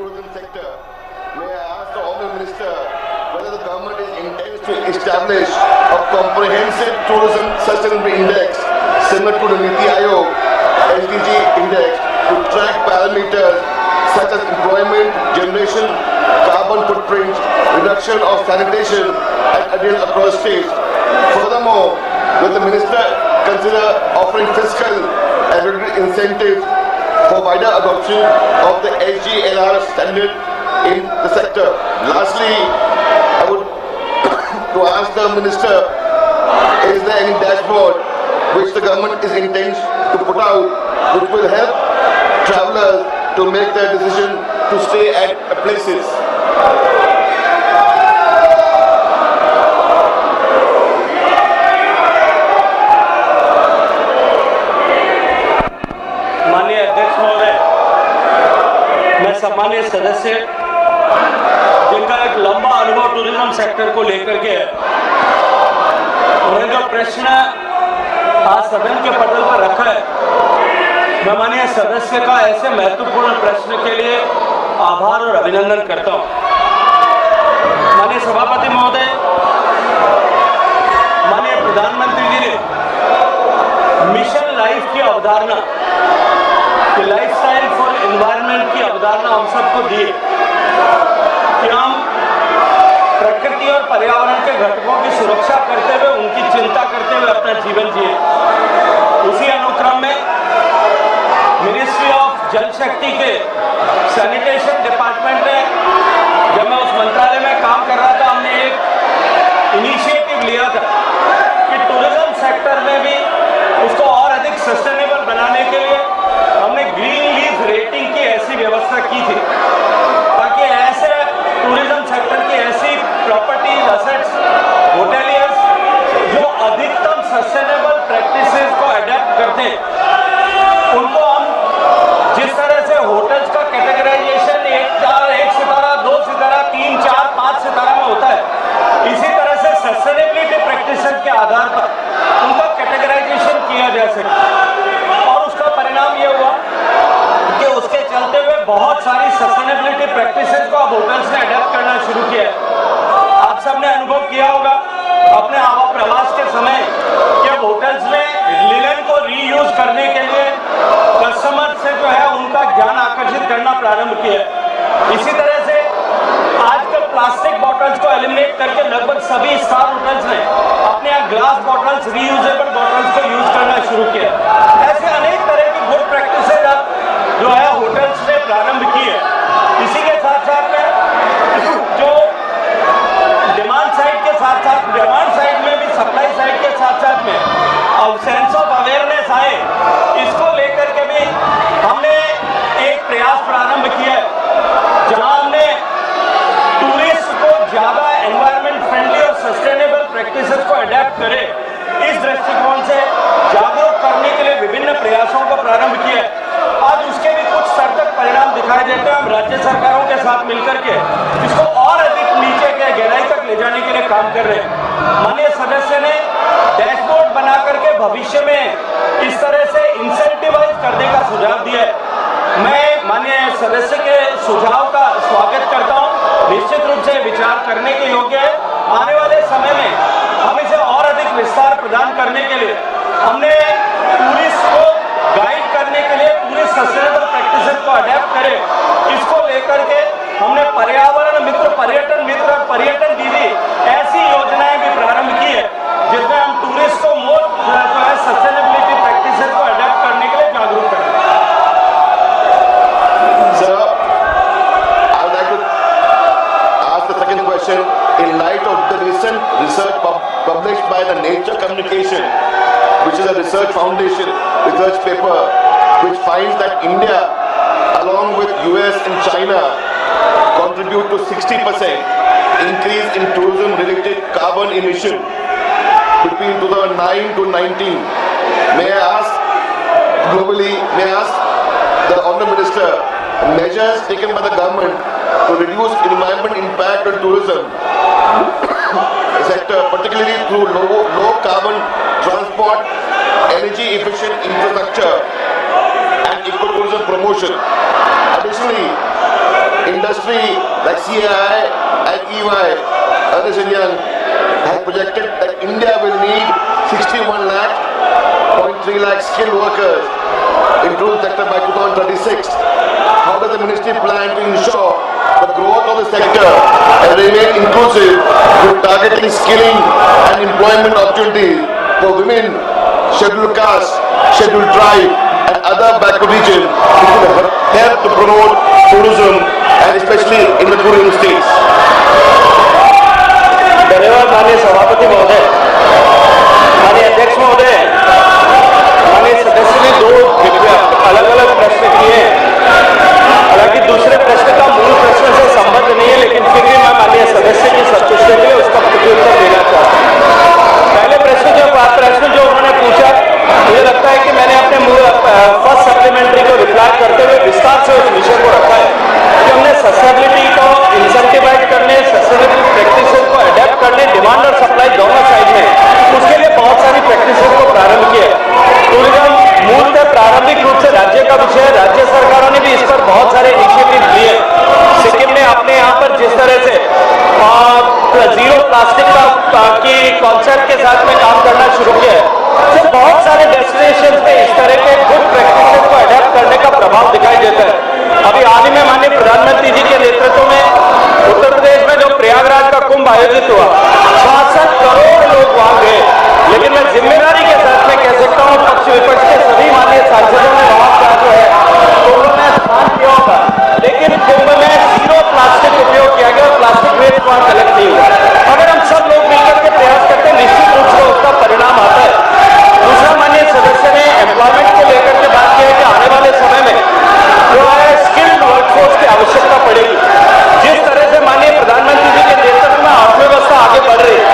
tourism sector. May I ask the Honourable Minister whether the government intends to establish a comprehensive tourism sustainability index similar to the Niti Aayog SDG index to track parameters such as employment generation, carbon footprint, reduction of sanitation and adherence across states. Furthermore, will the Minister consider offering fiscal and regulatory incentives for wider adoption of the SGLR standard in the sector? Lastly, I would to ask the Minister, is there any dashboard which the government is intends to put out which will help travellers to make their decision to stay at places? माननीय अध्यक्ष महोदय, मैं सम्मानीय सदस्य जिनका एक लंबा अनुभव टूरिज्म सेक्टर को लेकर के है, उन्होंने जो प्रश्न आज सदन के पटल पर रखा है, मैं माननीय सदस्य का ऐसे महत्वपूर्ण प्रश्न के लिए आभार और अभिनंदन करता हूं। माननीय सभापति महोदय, माननीय प्रधानमंत्री जी ने मिशन लाइफ की अवधारणा, लाइफस्टाइल फॉर एनवायरनमेंट की अवधारणा हम सबको दी कि हम प्रकृति और पर्यावरण के घटकों की सुरक्षा करते हुए, उनकी चिंता करते हुए अपना जीवन जिए। उसी अनुक्रम में मिनिस्ट्री ऑफ जल शक्ति के सैनिटेशन डिपार्टमेंट ने, जब मैं उस मंत्रालय में काम कर रहा था, हमने एक इनिशिएटिव लिया था कि टूरिज्म सेक्टर में भी उसको और अधिक सस्टेनेबल बनाने के लिए हमने ग्रीन लीफ रेटिंग की ऐसी व्यवस्था की थी ताकि ऐसे टूरिज्म सेक्टर की ऐसी प्रॉपर्टीज, असेट्स, होटेलियर्स जो अधिकतम सस्टेनेबल प्रैक्टिसेस को अडॉप्ट करते हैं, उनको हम जिस तरह से होटल्स का कैटेगराइजेशन 1 सितारा, 2 सितारा, 3, 4, 5 सितारा में होता है, इसी तरह से सस्टेनेबिलिटी प्रैक्टिसेस के आधार पर उनका कैटेगराइजेशन किया जा सके। और उसका परिणाम ये हुआ कि उसके चलते हुए बहुत सारी सस्टेनेबिलिटी प्रैक्टिसेस को अब होटल्स ने अडॉप्ट करना शुरू किया है। आप सबने अनुभव किया होगा अपने आवा प्रवास के समय कि अब होटल्स ने लिनन को रीयूज करने के लिए कस्टमर से जो है उनका ध्यान आकर्षित करना प्रारंभ किया है। इसी तरह से आजकल प्लास्टिक बॉटल्स को एलिमिनेट करके लगभग सभी स्टार होटल्स ने अपने यहाँ ग्लास बॉटल्स, रीयूजेबल बॉटल्स को यूज करना शुरू किया। ऐसे अनेक तरह की गुड प्रैक्टिसेज अब जो है होटल्स ने प्रारंभ की है। इसी के साथ साथ में जो डिमांड साइड के साथ साथ डिमांड साइड में भी सप्लाई साइड के साथ साथ में अब सेंस ऑफ अवेयरनेस आए, इसको लेकर के भी हमने एक प्रयास प्रारंभ किया है जहां हमने टूरिस्ट को ज्यादा एनवायरमेंट फ्रेंडली और सस्टेनेबल प्रैक्टिसेस को अडॉप्ट करे, इस दृष्टिकोण से जागरूक करने के लिए विभिन्न प्रयासों को प्रारंभ किया है। आज उसके भी कुछ सार्थक परिणाम दिखाई देते हैं। हम राज्य सरकारों के साथ मिलकर के इसको और अधिक नीचे के गहराई तक ले जाने के लिए काम कर रहे हैं। माननीय सदस्य ने डैशबोर्ड बना करके भविष्य में इस तरह से इंसेंटिवाइज करने का सुझाव दिया है। मैं माननीय सदस्य के सुझाव का स्वागत करता हूं। निश्चित रूप से विचार करने के योग्य है। आने वाले समय में हम इसे और अधिक विस्तार प्रदान करने के लिए हमने टूरिस्ट को गाइड करने के लिए टूरिस्ट सस्टेनेबल प्रैक्टिसेस को अडॉप्ट करे, इसको लेकर के हमने पर्यावरण मित्र, पर्यटन मित्र और पर्यटन दीदी ऐसी योजनाएं भी प्रारंभ की है जिसमें हम टूरिस्ट को मोर सस्टेनेबिलिटी प्रैक्टिसेस को अडॉप्ट करने के लिए जागरूक करें। Sir, I would like to ask the second question. In light of the recent research published by the Nature Communication, which is a research foundation research paper, which finds that India, along with US and China, contribute to 60% increase in tourism-related carbon emission between 2009 to 19. May I ask globally, may I ask the Honourable Minister, measures taken by the government to reduce environment impact on tourism sector, particularly through low carbon transport, energy efficient infrastructure and ecotourism promotion. Additionally, in industry like CAI and EY, Ernst & Young, has projected that India will need 61.3 lakh skilled workers in tourism sector by 2036. How does the ministry plan to ensure the growth of the sector and remain inclusive with targeting skilling and employment opportunities for women, scheduled caste, scheduled tribe and other backward regions, which will help to promote tourism and especially in the tourism states? धन्यवाद माननीय सभापति महोदय, माननीय अध्यक्ष महोदय, माननीय सदस्य ने दो अलग अलग प्रश्न किए। हालांकि दूसरे प्रश्न का मूल प्रश्न से संबंध नहीं है, लेकिन फिर भी मैं माननीय सदस्य की संतुष्टि के लिए उसका प्रत्युत्तर देना चाहता हूँ। पहले प्रश्न जो उन्होंने पूछा, मुझे लगता है कि मैंने अपने फर्स्ट सप्लीमेंट्री को रिप्लाई करते हुए विस्तार से उस विषय को रखा है कि हमने सस्टेनेबिलिटी को इंसेंटिवाइज करने, सस्टेनेबल प्रैक्टिसेस को अडेप्ट करने, डिमांड और सप्लाई दोनों साइड में, उसके लिए बहुत सारी प्रैक्टिसेस को प्रारंभ किया। टूरिज्म मूलतः प्रारंभिक रूप से राज्य का विषय है। राज्य सरकारों ने भी इस पर बहुत सारे इनिशिएटिव लिए। सिक्किम ने अपने यहाँ पर जिस तरह से जीरो प्लास्टिक की कॉन्सेप्ट के साथ में काम करना शुरू किया है, तो बहुत सारे डेस्टिनेशन पे इस तरह के गुड प्रैक्टिसेस को अडेप्ट करने का प्रभाव दिखाई देता है। अभी हाल ही में माननीय प्रधानमंत्री जी के नेतृत्व में उत्तर प्रदेश में जो प्रयागराज का कुंभ आयोजित हुआ, 66 करोड़ लोग वहां गए। लेकिन मैं जिम्मेदारी के साथ में कह सकता हूं, पक्ष विपक्ष के सभी माननीय सांसदों ने वहां का जो है कुंभ में स्थान किया होगा, लेकिन कुंभ में जीरो प्लास्टिक उपयोग किया गया और प्लास्टिक वेस्ट वहां कलेक्ट नहीं हुआ। अगर हम सब लोग मिलकर के प्रयास करते हैं, निश्चित रूप से उसका परिणाम आता है। दूसरा, माननीय सदस्य ने एम्प्लॉयमेंट को लेकर के बात की है कि आने वाले समय में जो है स्किल्ड वर्कफोर्स की आवश्यकता पड़ेगी। जिस तरह से माननीय प्रधानमंत्री जी के नेतृत्व में अर्थव्यवस्था आगे बढ़ रही है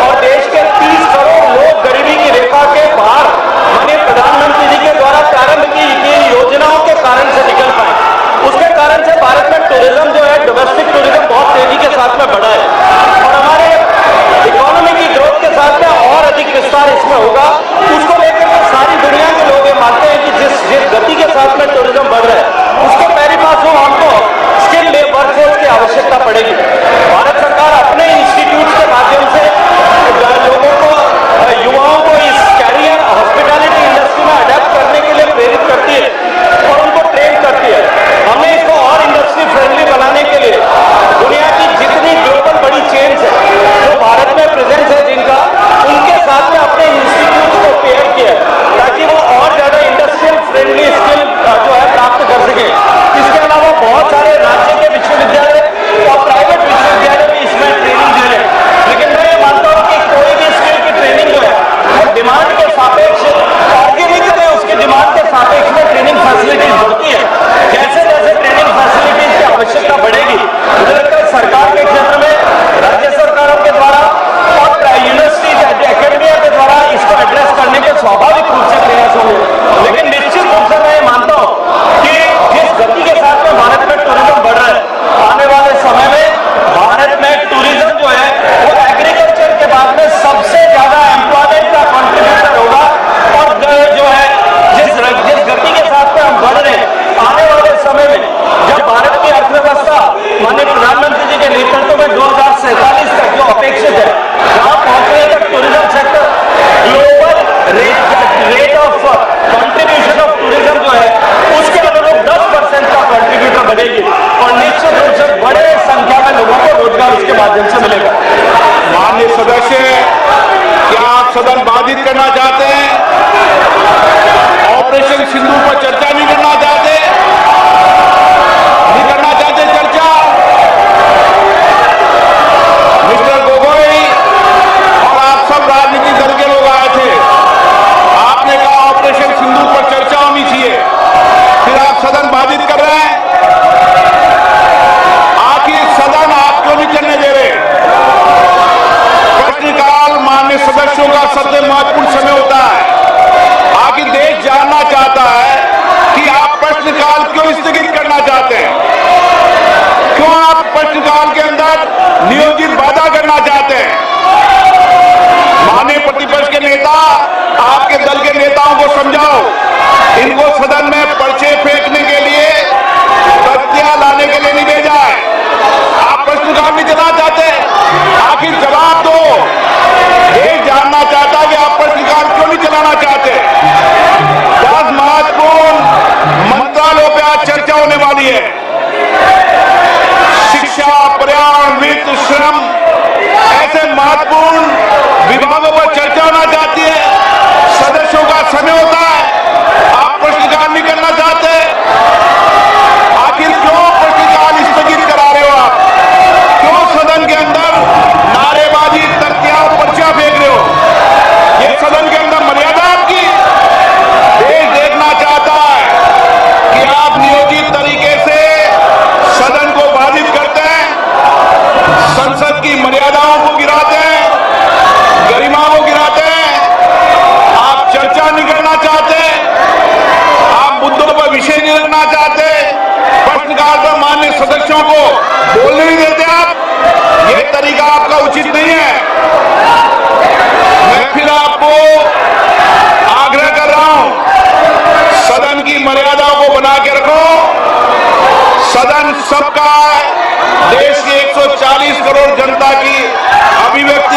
और देश के 30 करोड़ लोग गरीबी की रेखा के बाहर माननीय प्रधानमंत्री जी के द्वारा प्रारंभ की गई योजनाओं के कारण से निकल पाए, उसके कारण से भारत में टूरिज्म जो है, डोमेस्टिक टूरिज्म बहुत तेजी के साथ में बढ़ा है और हमारे इकोनॉमी की ग्रोथ के साथ में और अधिक विस्तार इसमें होगा। उसको लेकर के सारी दुनिया के लोग ये मानते हैं कि जिस गति के साथ में टूरिज्म बढ़ रहा है, उसके पहली बात हो हमको स्किल्ड वर्कफोर्स की आवश्यकता पड़ेगी। भारत सरकार अपने इंस्टीट्यूट के माध्यम से लोगों को, युवाओं को इस कैरियर हॉस्पिटैलिटी इंडस्ट्री में अडेप्ट करने के लिए प्रेरित करती है और उनको ट्रेन करती है। हमने इसको और इंडस्ट्री फ्रेंडली बनाने के लिए दुनिया की जितनी ग्लोबल बड़ी चेन्स है जो भारत में प्रेजेंस है जिनका, उनके साथ में अपने इंस्टीट्यूट को पेयर किया ताकि वो और ज्यादा इंडस्ट्रियल फ्रेंडली स्किल जो है प्राप्त कर सके। इसके अलावा बहुत सारे राज्य के विश्वविद्यालय और प्राइवेट विश्वविद्यालय भी इसमें ट्रेनिंग दे रहे हैं। लेकिन मैं ये मानता हूँ कि कोई भी स्किल की ट्रेनिंग जो है वो डिमांड के सापेक्ष, ऑर्गेनिक में उसकी डिमांड के सापेक्ष में ट्रेनिंग फैसिलिटीज बढ़ती है। जैसे जैसे ट्रेनिंग फैसिलिटीज की आवश्यकता बढ़ेगी, मुझे लगता है सरकार के क्षेत्र में, राज्य सरकारों के द्वारा और यूनिवर्सिटीज एकेडमिया के द्वारा इसको एड्रेस करने के स्वाभाविक रूप से प्रयास होंगे। लेकिन निश्चित रूप से मैं ये मानता हूँ कि जिस गति के साथ में भारत में टूरिज्म बढ़ रहा है, आने वाले समय में भारत में टूरिज्म जो है वो एग्रीकल्चर के बाद में सबसे ज्यादा एम्प्लॉयमेंट का कॉन्ट्रीब्यूटर होगा। और जो है जिस गति के साथ में हम बढ़ रहे हैं, आने वाले समय में जब भारत की अर्थव्यवस्था माननीय प्रधानमंत्री जी के नेतृत्व में 2047 तक जो अपेक्षित है, वहां पहुंचने तक tourism sector global rate of contribution of tourism जो है उसके अनुरूप 10% का कंट्रीब्यूटर बनेगी और निश्चित रूप से बड़े संख्या में लोगों को रोजगार उसके माध्यम से मिलेगा। माननीय सदस्य, क्या आप सदन बाधित करना चाहते हैं? ऑपरेशन सिंदूर पर चर्चा नहीं करना चाहते? नहीं करना चाहते चर्चा? मिस्टर गोगोई और आप सब राजनीतिक दल के लोग आए थे, आपने कहा ऑपरेशन सिंदूर पर चर्चा होनी चाहिए, फिर आप सदन बाधित कर रहे हैं। आखिर सदन आप क्यों नहीं चलने दे रहे? प्रश्नकाल माननीय सदस्यों का सबसे महत्वपूर्ण समय होता आप नियोजित तरीके से सदन को बाधित करते हैं, संसद की मर्यादाओं को गिराते हैं, गरिमा को गिराते हैं। आप चर्चा नहीं करना चाहते, आप मुद्दों पर विषय नहीं रखना चाहते, प्रश्नकाल पर मान्य सदस्यों को बोलने नहीं देते। आप ये तरीका आपका उचित नहीं है। मैं फिर आपको आग्रह कर रहा हूं, सदन की मर्यादाओं को बना के रखो। सदन सबका है, देश की 140 करोड़ जनता की अभिव्यक्ति